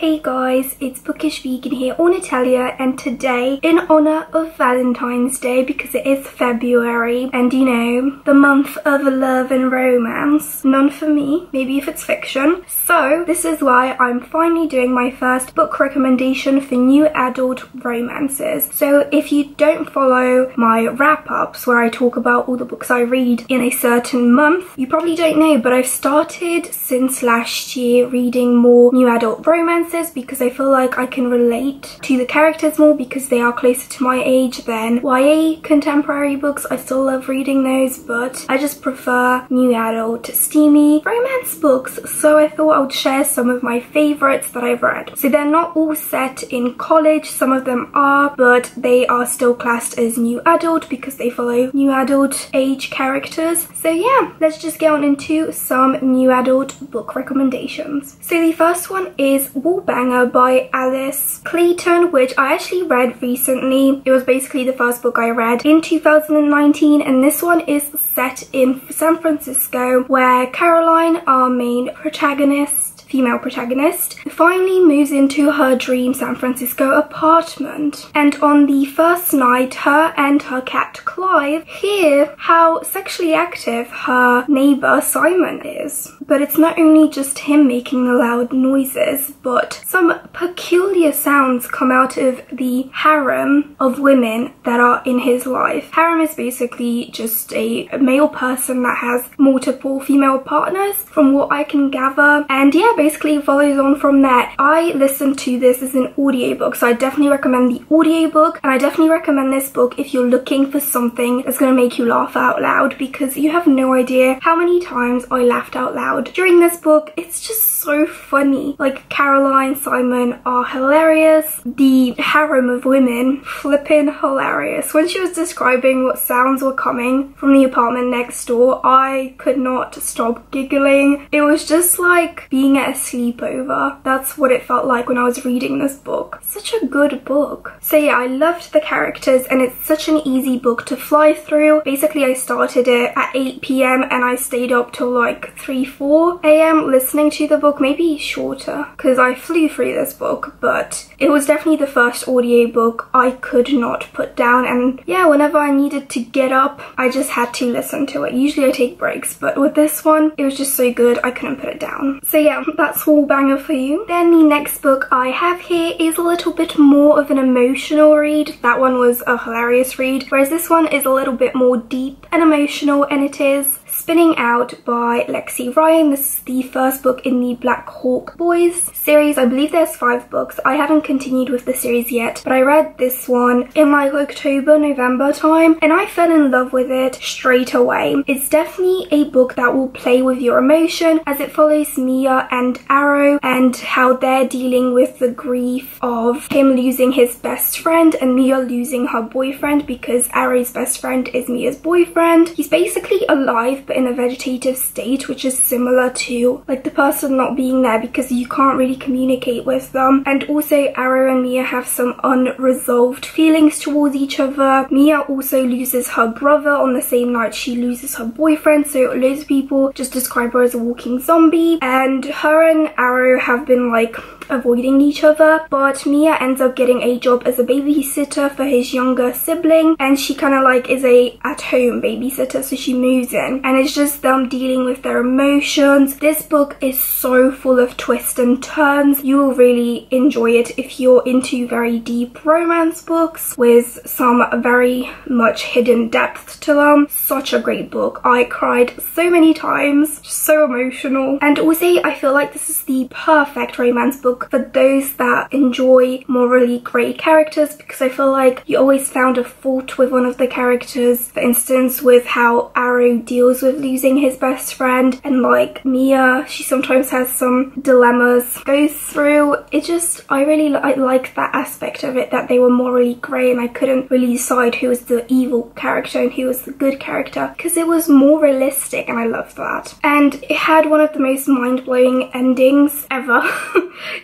Hey guys, it's Bookish Vegan here, or Natalia, and today, in honour of Valentine's Day, because it is February, and you know, the month of love and romance, none for me, maybe if it's fiction, so this is why I'm finally doing my first book recommendation for new adult romances. So if you don't follow my wrap-ups, where I talk about all the books I read in a certain month, you probably don't know, but I've started since last year reading more new adult romances because I feel like I can relate to the characters more because they are closer to my age than YA contemporary books. I still love reading those, but I just prefer new adult steamy romance books, so I thought I would share some of my favourites that I've read. So they're not all set in college, some of them are, but they are still classed as new adult because they follow new adult age characters. So yeah, let's just get on into some new adult book recommendations. So the first one is Wallbanger by Alice Clayton, which I actually read recently. It was basically the first book I read in 2019, and this one is set in San Francisco, where Caroline, our main female protagonist, finally moves into her dream San Francisco apartment, and on the first night her and her cat Clive hear how sexually active her neighbour Simon is. But it's not only just him making the loud noises, but some peculiar sounds come out of the harem of women that are in his life. Harem is basically just a male person that has multiple female partners, from what I can gather, and yeah, basically follows on from there. I listened to this as an audiobook, so I definitely recommend the audiobook, and I definitely recommend this book if you're looking for something that's going to make you laugh out loud, because you have no idea how many times I laughed out loud during this book. It's just so funny. Like, Caroline, Simon are hilarious. The harem of women, flipping hilarious. When she was describing what sounds were coming from the apartment next door, I could not stop giggling. It was just like being at a sleepover. That's what it felt like when I was reading this book. Such a good book. So yeah, I loved the characters, and it's such an easy book to fly through. Basically, I started it at 8 PM and I stayed up till like 3-4 AM listening to the book, maybe shorter, because I flew through this book, but it was definitely the first audiobook I could not put down, and yeah, whenever I needed to get up, I just had to listen to it. Usually I take breaks, but with this one, it was just so good I couldn't put it down. So yeah, that's Wallbanger for you. Then the next book I have here is a little bit more of an emotional read. That one was a hilarious read, whereas this one is a little bit more deep and emotional, and it is Spinning Out by Lexi Ryan. This is the first book in the Black Hawk Boys series. I believe there's 5 books. I haven't continued with the series yet, but I read this one in like October, November time, and I fell in love with it straight away. It's definitely a book that will play with your emotion, as it follows Mia and Arrow and how they're dealing with the grief of him losing his best friend and Mia losing her boyfriend, because Arrow's best friend is Mia's boyfriend. He's basically alive but in a vegetative state, which is similar to like the person not being there because you can't really communicate with them. And also Arrow and Mia have some unresolved feelings towards each other. Mia also loses her brother on the same night she loses her boyfriend, so loads of people just describe her as a walking zombie, and her and Arrow have been like avoiding each other, but Mia ends up getting a job as a babysitter for his younger sibling, and she kind of like is a at-home babysitter, so she moves in, and it's just them dealing with their emotions. This book is so full of twists and turns. You will really enjoy it if you're into very deep romance books with some very much hidden depth to them. Such a great book. I cried so many times, so emotional, and also I feel like this is the perfect romance book for those that enjoy morally grey characters, because I feel like you always found a fault with one of the characters. For instance, with how Arrow deals with losing his best friend, and like Mia, she sometimes has some dilemmas goes through. It just, I really like that aspect of it, that they were morally grey and I couldn't really decide who was the evil character and who was the good character, because it was more realistic, and I loved that. And it had one of the most mind-blowing endings ever.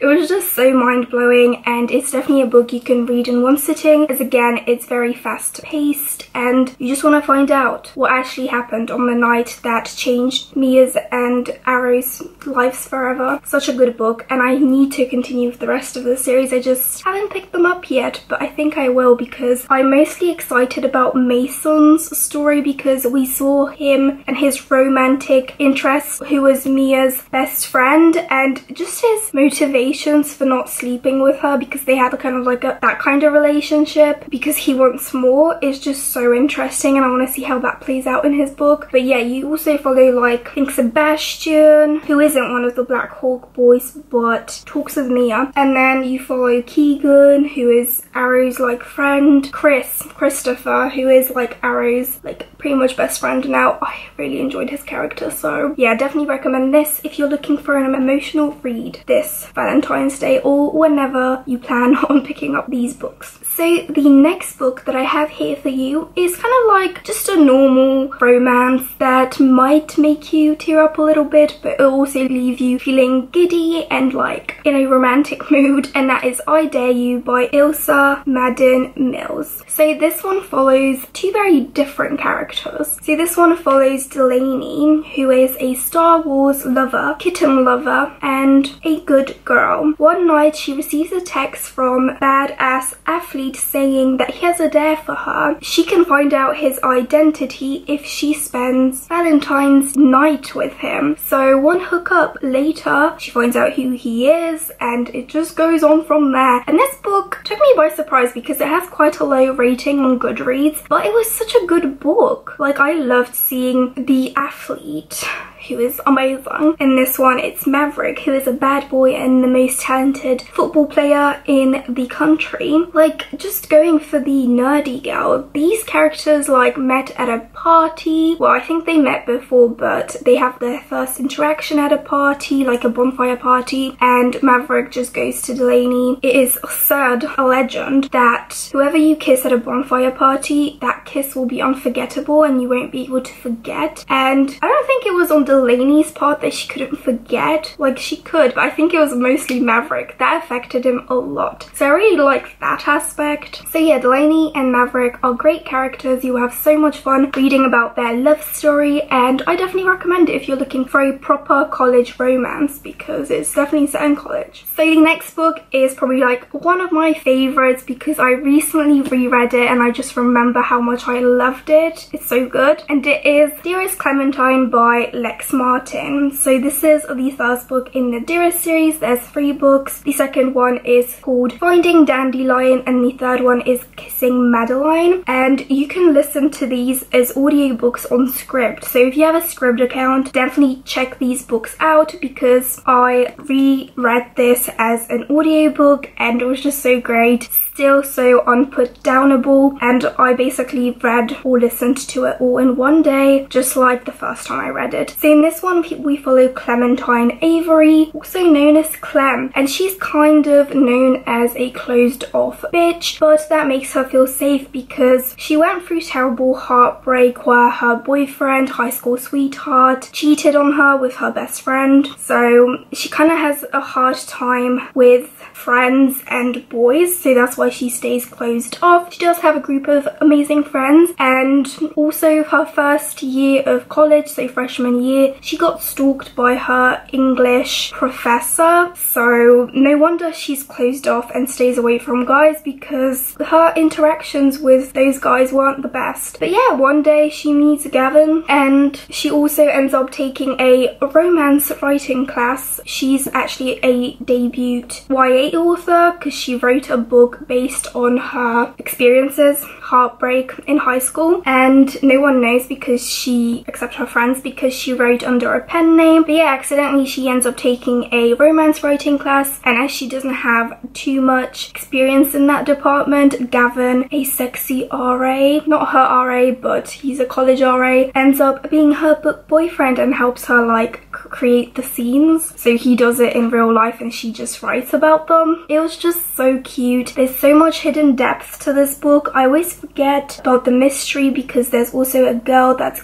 It was just so mind-blowing, and it's definitely a book you can read in one sitting, as again, it's very fast-paced and you just want to find out what actually happened on the night that changed Mia's and Arrow's lives forever. Such a good book, and I need to continue with the rest of the series. I just haven't picked them up yet, but I think I will, because I'm mostly excited about Mason's story, because we saw him and his romantic interest, who was Mia's best friend, and just his motivations for not sleeping with her, because they had kind of like that kind of relationship, because he wants more, is just so interesting, and I want to see how that plays out in his book. But yeah, you also follow, like, I think Sebastian, who isn't one of the Black Hawk boys but talks with Mia, and then you follow Keegan, who is Arrow's like friend, Christopher, who is like Arrow's like pretty much best friend now. I really enjoyed his character, so yeah, definitely recommend this if you're looking for an emotional read this Valentine's Day, or whenever you plan on picking up these books. So the next book that I have here for you is kind of like just a normal romance that might make you tear up a little bit, but it'll also leave you feeling giddy and like in a romantic mood, and that is I Dare You by Ilsa Madden-Mills. So this one follows two very different characters. So this one follows Delaney, who is a Star Wars lover, kitten lover, and a good girl. One night she receives a text from badass athlete saying that he has a dare for her. She can find out his identity if she spends Valentine's night with him. So one hookup later, she finds out who he is, and it just goes on from there. And this book took me by surprise because it has quite a low rating on Goodreads, but it was such a good book. Like, I loved seeing the athlete, who is amazing. In this one, it's Maverick, who is a bad boy and the most talented football player in the country. Like, just going for the nerdy girl. These characters like met at a party. Well, I think they met before, but they have their first interaction at a party, like a bonfire party, and Maverick just goes to Delaney. It is said, a legend, that whoever you kiss at a bonfire party, that kiss will be unforgettable and you won't be able to forget. And I don't think it was on Delaney's part that she couldn't forget. Like, she could, but I think it was mostly Maverick. That affected him a lot. So I really liked that aspect. So yeah, Delaney and Maverick are great characters. You will have so much fun reading about their love story, and I definitely recommend it if you're looking for a proper college romance, because it's definitely set in college. So the next book is probably like one of my favorites because I recently reread it and I just remember how much I loved it. It's so good, and it is Dearest Clementine by Lex Martin. So this is the first book in the Dearest series. There's 3 books. The second one is called Finding Dandelion, and the third one is Kissing Madeline, and you can listen to these as audiobooks on Scribd. So if you have a Scribd account, definitely check these books out, because I reread this as an audiobook and it was just so great. Still so unputdownable, and I basically read or listened to it all in one day, just like the first time I read it. So in this one we follow Clementine Avery, also known as Clem, and she's kind of known as a closed off bitch, but that makes her feel safe because she went through terrible heartbreak where her boyfriend, high school sweetheart, cheated on her with her best friend. So she kind of has a hard time with friends and boys, so that's why she stays closed off. She does have a group of amazing friends, and also her first year of college, so freshman year, she got stalked by her English professor. So no wonder she's closed off and stays away from guys, because her interactions with those guys weren't the best. But yeah, one day she meets Gavin, and she also ends up taking a romance writing class. She's actually a debut YA author because she wrote a book based on her experiences, heartbreak in high school, and no one knows except her friends, because she wrote under a pen name. But yeah, accidentally she ends up taking a romance writing class, and as she doesn't have too much experience in that department, Gavin, a sexy RA, not her RA but he's a college RA, ends up being her book boyfriend and helps her like create the scenes. So he does it in real life and she just writes about them. It was just so cute. There's so much hidden depth to this book. I always forget about the mystery because there's also a girl that's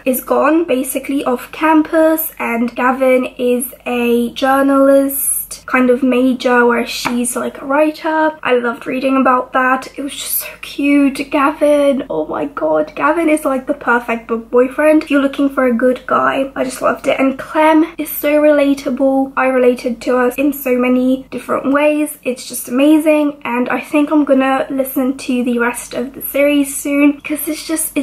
is gone basically off campus, and Gavin is a journalist first kind of major where she's like a writer. I loved reading about that. It was just so cute. Gavin, oh my god, Gavin is like the perfect book boyfriend if you're looking for a good guy. I just loved it. And Clem is so relatable. I related to us in so many different ways. It's just amazing, and I think I'm gonna listen to the rest of the series soon because it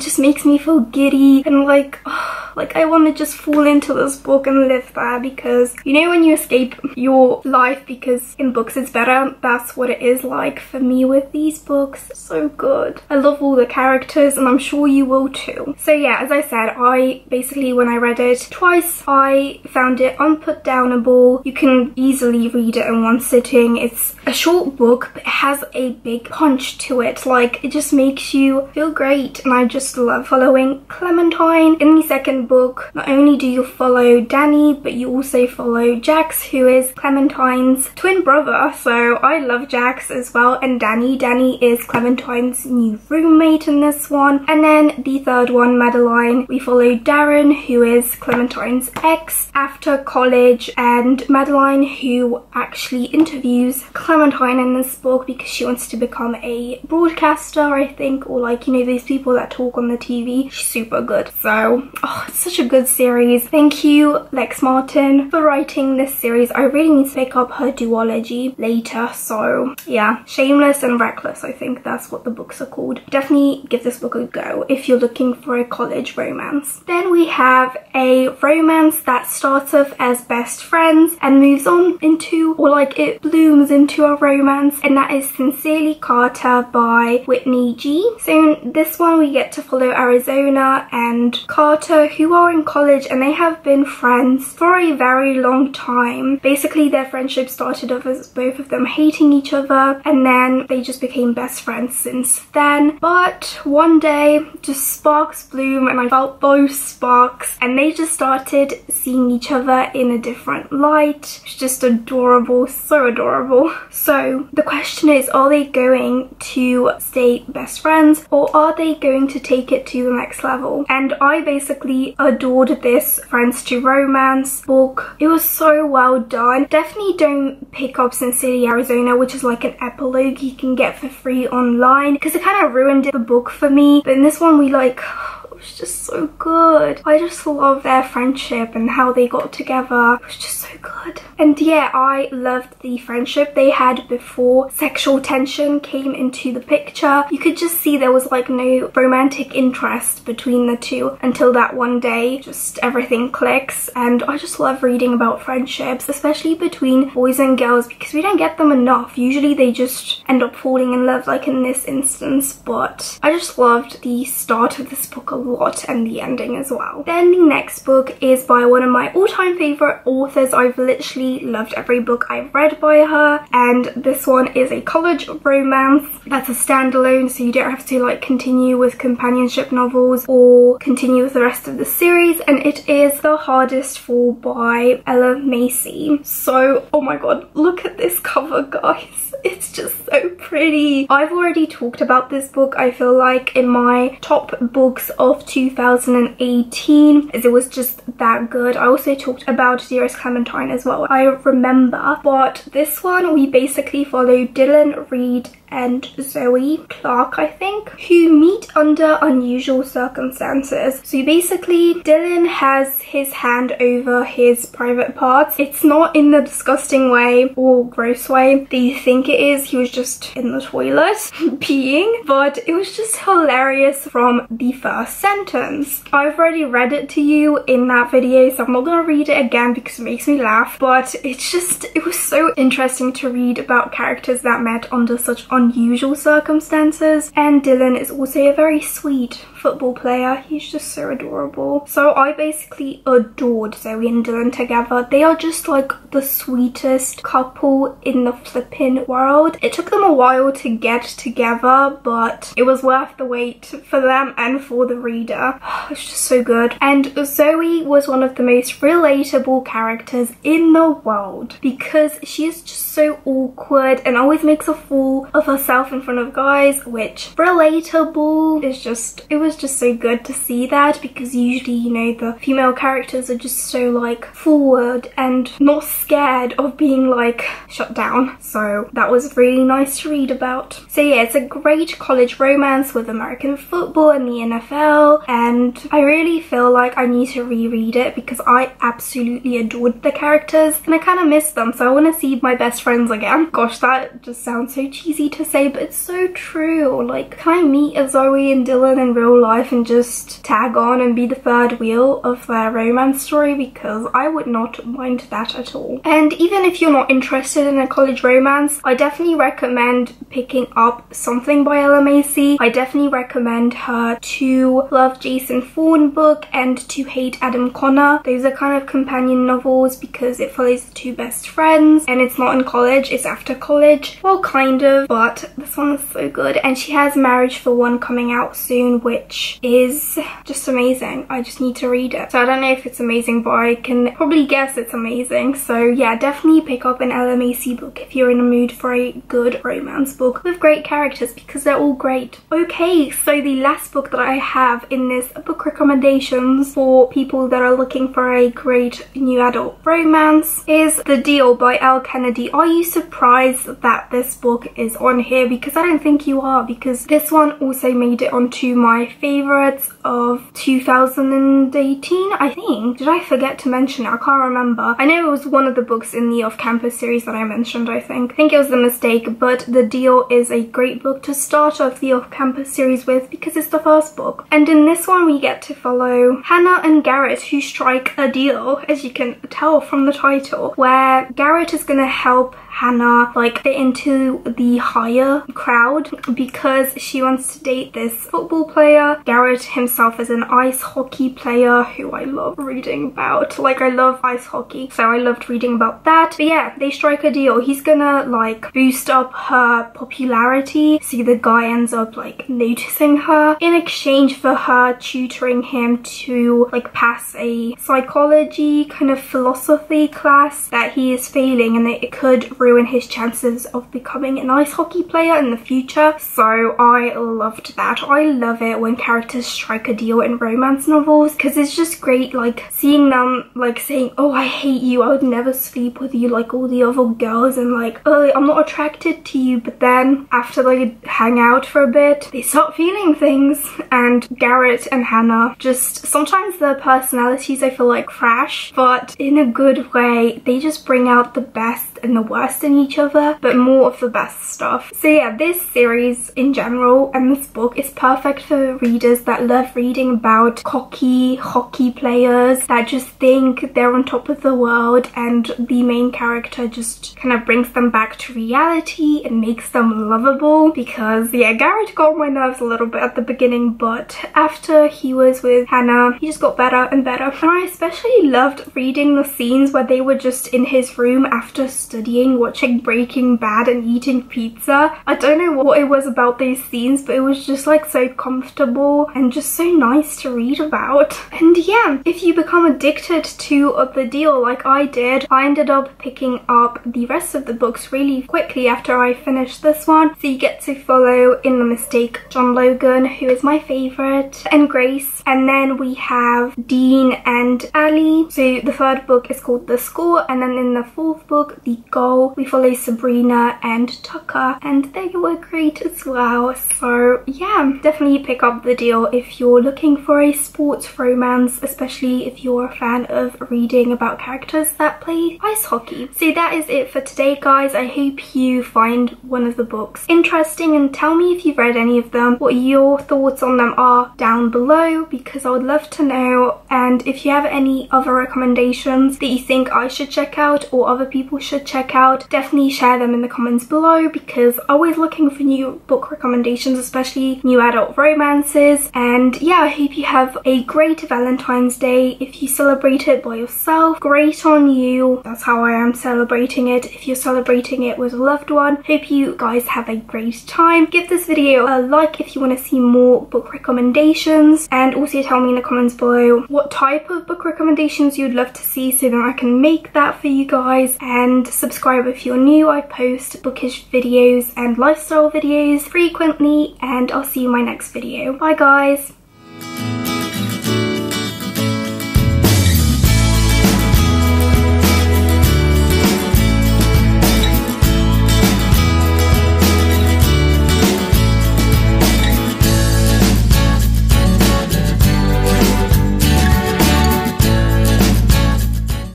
just makes me feel giddy and like, oh, like I want to just fall into this book and live there, because you know when you escape your life because in books it's better, that's what it is like for me with these books. So good. I love all the characters and I'm sure you will too. So yeah, as I said, I basically, when I read it twice, I found it unputdownable. You can easily read it in one sitting. It's a short book, but it has a big punch to it. Like, it just makes you feel great, and I just love following Clementine. In the second book, not only do you follow Danny, but you also follow Jax, who is Clementine's twin brother. So I love Jax as well, and Danny is Clementine's new roommate in this one. And then the third one, Madeline, we follow Darren, who is Clementine's ex after college, and Madeline, who actually interviews Clementine in this book because she wants to become a broadcaster, I think, or like, you know, these people that talk on the TV. She's super good. So, oh, it's such a good series. Thank you, Lex Martin, for writing this series. I really need to pick up her duology later. So yeah, Shameless and Reckless, I think that's what the books are called. Definitely give this book a go if you're looking for a college romance. Then we have a romance that starts off as best friends and moves on into, or like it blooms into a romance, and that is Sincerely Carter by Whitney G. So in this one we get to follow Arizona and Carter, who are in college, and they have been friends for a very long time. Basically their friendship started off as both of them hating each other, and then they just became best friends since then. But one day just sparks bloom, and I felt those sparks, and they just started seeing each other in a different light. It's just adorable, so adorable. So the question is, are they going to stay best friends, or are they going to take it to the next level? And I basically adored this Friends to Romance book. It was so well done. Definitely don't pick up Sincerely Arizona, which is like an epilogue you can get for free online, because it kind of ruined the book for me. But in this one we like, it was just so good. I just love their friendship and how they got together. It was just so good. And yeah, I loved the friendship they had before sexual tension came into the picture. You could just see there was like no romantic interest between the two until that one day just everything clicks. And I just love reading about friendships, especially between boys and girls, because we don't get them enough. Usually they just end up falling in love, like in this instance. But I just loved the start of this book a lot, and the ending as well. Then the next book is by one of my all-time favorite authors. I've literally loved every book I've read by her, and this one is a college romance that's a standalone, so you don't have to like continue with companionship novels or continue with the rest of the series, and it is The Hardest Fall by Ella Macy. So, oh my god, look at this cover, guys. It's just so pretty. I've already talked about this book, I feel like, in my top books of 2018, as it was just that good. I also talked about Dearest Clementine as well, I remember. But this one, we basically follow Dylan, Reed, and Zoe Clark, I think, who meet under unusual circumstances. So basically Dylan has his hand over his private parts. It's not in the disgusting way or gross way that you think it is. He was just in the toilet peeing, but it was just hilarious from the first sentence. I've already read it to you in that video, so I'm not gonna read it again because it makes me laugh, but it's just, it was so interesting to read about characters that met under such unusual circumstances. And Dylan is also a very sweet football player. He's just so adorable. So I basically adored Zoe and Dylan together. They are just like the sweetest couple in the flipping world. It took them a while to get together, but it was worth the wait for them and for the reader. It's just so good. And Zoe was one of the most relatable characters in the world because she is just so awkward and always makes a fool of herself in front of guys, which relatable. It was just so good to see that, because usually, you know, the female characters are just so like forward and not scared of being like shut down. So that was really nice to read about. So yeah, it's a great college romance with American football and the NFL, and I really feel like I need to reread it because I absolutely adored the characters and I kind of miss them, so I want to see my best friends again. Gosh, that just sounds so cheesy to say, but it's so true. Like, can I meet a Zoe and Dylan in real life and just tag on and be the third wheel of their romance story? Because I would not mind that at all. And even if you're not interested in a college romance, I definitely recommend picking up Something by Ella Macy. I definitely recommend her To Love Jason Thorne book and To Hate Adam Connor. Those are kind of companion novels because it follows the two best friends, and it's not in college, it's after college. Well, kind of, but this one is so good. And she has Marriage for One coming out soon, which is just amazing. I just need to read it. So I don't know if it's amazing, but I can probably guess it's amazing. So yeah, definitely pick up an Ella Macy book if you're in the mood for a good romance book with great characters, because they're all great. Okay, so the last book that I have in this book recommendations for people that are looking for a great new adult romance is The Deal by Elle Kennedy. Are you surprised that this book is on here? Because I don't think you are, because this one also made it onto my favorites of 2018, I think. Did I forget to mention it? I can't remember. I know it was one of the books in the off-campus series that I mentioned, I think. I think it was a mistake, but The Deal is a great book to start off the off-campus series with because it's the first book. And in this one we get to follow Hannah and Garrett, who strike a deal, as you can tell from the title, where Garrett is gonna help Hannah like fit into the higher crowd because she wants to date this football player. Garrett himself is an ice hockey player who I love reading about. Like, I love ice hockey, so I loved reading about that. But yeah, they strike a deal. He's gonna like boost up her popularity, so the guy ends up like noticing her in exchange for her tutoring him to like pass a psychology kind of philosophy class that he is failing, and it could ruin his chances of becoming an ice hockey player in the future. So I loved that. I love it when characters strike a deal in romance novels because it's just great, like seeing them like saying, oh, I hate you, I would never sleep with you like all the other girls, and like, oh, I'm not attracted to you, but then after they hang out for a bit they start feeling things. And Garrett and Hannah, just sometimes their personalities I feel like crash, but in a good way. They just bring out the best and the worst in each other, but more of the best stuff. So yeah, this series in general and this book is perfect for readers that love reading about cocky hockey players that just think they're on top of the world, and the main character just kind of brings them back to reality and makes them lovable. Because yeah, Garrett got on my nerves a little bit at the beginning, but after he was with Hannah he just got better and better. And I especially loved reading the scenes where they were just in his room after studying, watching Breaking Bad and eating pizza. I don't know what it was about these scenes, but it was just like so comfortable and just so nice to read about. And yeah, if you become addicted to The Deal like I did, I ended up picking up the rest of the books really quickly after I finished this one. So you get to follow In the Mistake John Logan, who is my favorite, and Grace, and then we have Dean and Ali. So the third book is called The Score, and then in the fourth book, The Goal, we follow Sabrina and Tucker, and they were great as well. So yeah, definitely pick up The Deal if you're looking for a sports romance, especially if you're a fan of reading about characters that play ice hockey. So that is it for today, guys. I hope you find one of the books interesting, and tell me if you've read any of them, what your thoughts on them are down below, because I would love to know. And if you have any other recommendations that you think I should check out or other people should check out, definitely share them in the comments below, because I'm always looking for new book recommendations, especially new adult romances. And yeah, I hope you have a great Valentine's Day. If you celebrate it by yourself, great on you. That's how I am celebrating it. If you're celebrating it with a loved one, hope you guys have a great time. Give this video a like if you want to see more book recommendations, and also tell me in the comments below what type of book recommendations you'd love to see so that I can make that for you guys. And subscribe if you're new. I post bookish videos and lifestyle videos frequently, and I'll see you in my next video. Bye guys!